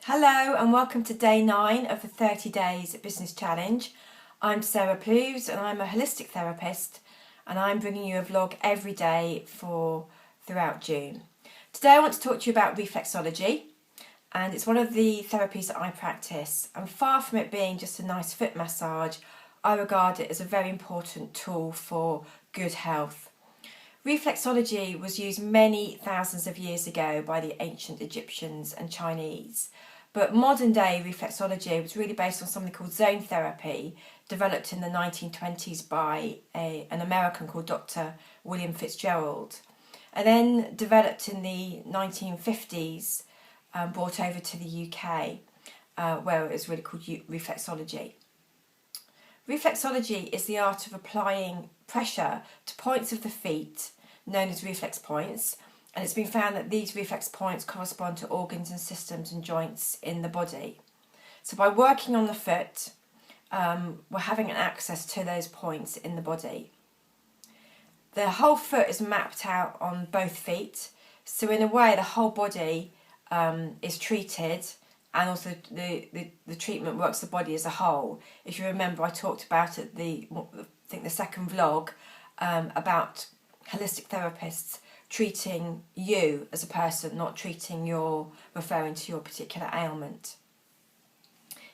Hello and welcome to day 9 of the 30 Days Business Challenge. I'm Sarah Plews and I'm a holistic therapist and I'm bringing you a vlog every day for throughout June. Today I want to talk to you about reflexology, and it's one of the therapies that I practice, and far from it being just a nice foot massage, I regard it as a very important tool for good health. Reflexology was used many thousands of years ago by the ancient Egyptians and Chinese, but modern day reflexology was really based on something called zone therapy, developed in the 1920s by an American called Dr. William Fitzgerald, and then developed in the 1950s, brought over to the UK, where it was really called reflexology. Reflexology is the art of applying pressure to points of the feet, known as reflex points, and it's been found that these reflex points correspond to organs and systems and joints in the body. So by working on the foot, we're having an access to those points in the body. The whole foot is mapped out on both feet, so in a way the whole body is treated, and also the treatment works the body as a whole. If you remember, I talked about it the second vlog about holistic therapists treating you as a person, not referring to your particular ailment.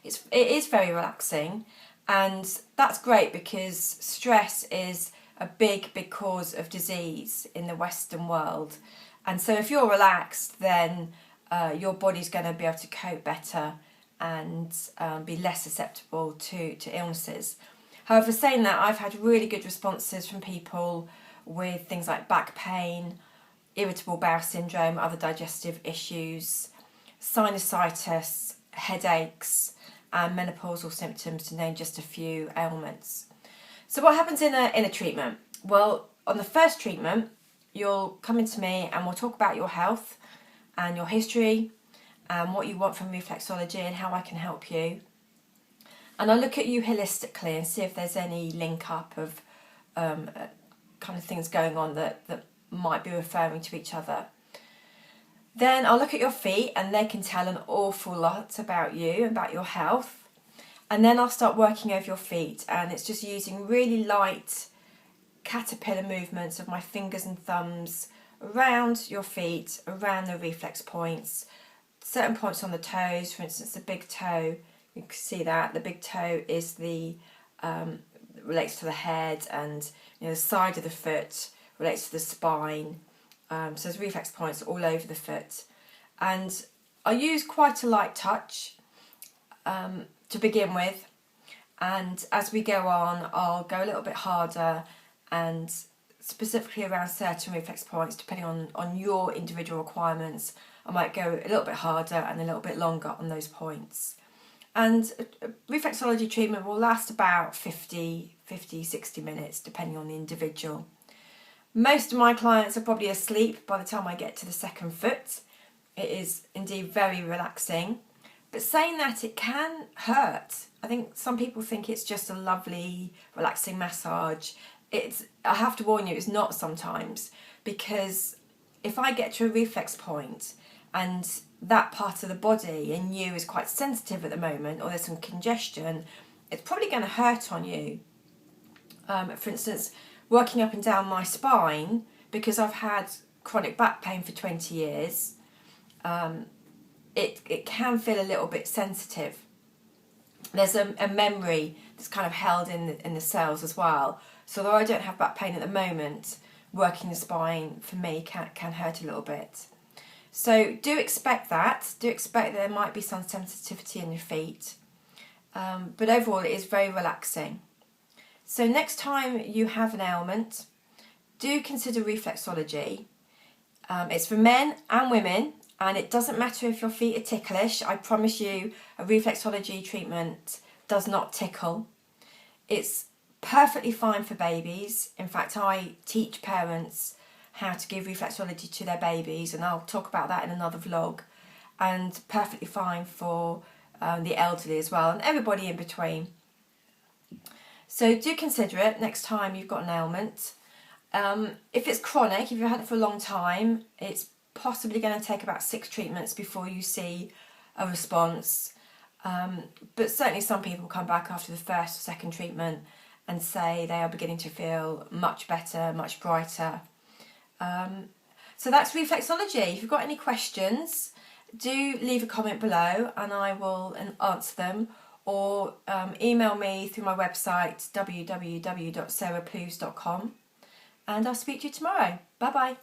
It is very relaxing, and that's great because stress is a big cause of disease in the Western world, and so if you're relaxed, then your body's going to be able to cope better and be less susceptible to illnesses. However, saying that, I've had really good responses from people with things like back pain, irritable bowel syndrome, other digestive issues, sinusitis, headaches, and menopausal symptoms, to name just a few ailments. So what happens in a treatment? Well, on the first treatment, you'll come into me and we'll talk about your health and your history and what you want from reflexology and how I can help you. And I'll look at you holistically and see if there's any link up of kind of things going on that might be referring to each other. Then I'll look at your feet, and they can tell an awful lot about you, about your health. And then I'll start working over your feet, and it's just using really light caterpillar movements of my fingers and thumbs around your feet, around the reflex points, certain points on the toes. For instance, the big toe, you can see that the big toe is relates to the head, and the side of the foot relates to the spine. So there's reflex points all over the foot, and I use quite a light touch to begin with, and as we go on I'll go a little bit harder, and specifically around certain reflex points, depending on your individual requirements, I might go a little bit harder and a little bit longer on those points. And a reflexology treatment will last about 50, 60 minutes, depending on the individual. Most of my clients are probably asleep by the time I get to the second foot. It is indeed very relaxing. But saying that, it can hurt. I think some people think it's just a lovely, relaxing massage. I have to warn you, it's not sometimes, because if I get to a reflex point and that part of the body in you is quite sensitive at the moment, or there's some congestion, it's probably going to hurt on you. For instance, working up and down my spine, because I've had chronic back pain for 20 years, it can feel a little bit sensitive. There's a memory that's kind of held in the cells as well. So although I don't have back pain at the moment, working the spine for me can hurt a little bit. So do expect that. Do expect that there might be some sensitivity in your feet. But overall it is very relaxing. So next time you have an ailment, do consider reflexology. It's for men and women, and it doesn't matter if your feet are ticklish. I promise you, a reflexology treatment does not tickle. It's perfectly fine for babies. In fact, I teach parents how to give reflexology to their babies, and I'll talk about that in another vlog. And perfectly fine for the elderly as well, and everybody in between. So do consider it next time you've got an ailment. If it's chronic, if you've had it for a long time, it's possibly going to take about 6 treatments before you see a response. But certainly some people come back after the first or second treatment and say they are beginning to feel much better, much brighter. So that's reflexology. If you've got any questions, do leave a comment below and I will answer them, or email me through my website www.sarahploves.com, and I'll speak to you tomorrow. Bye bye.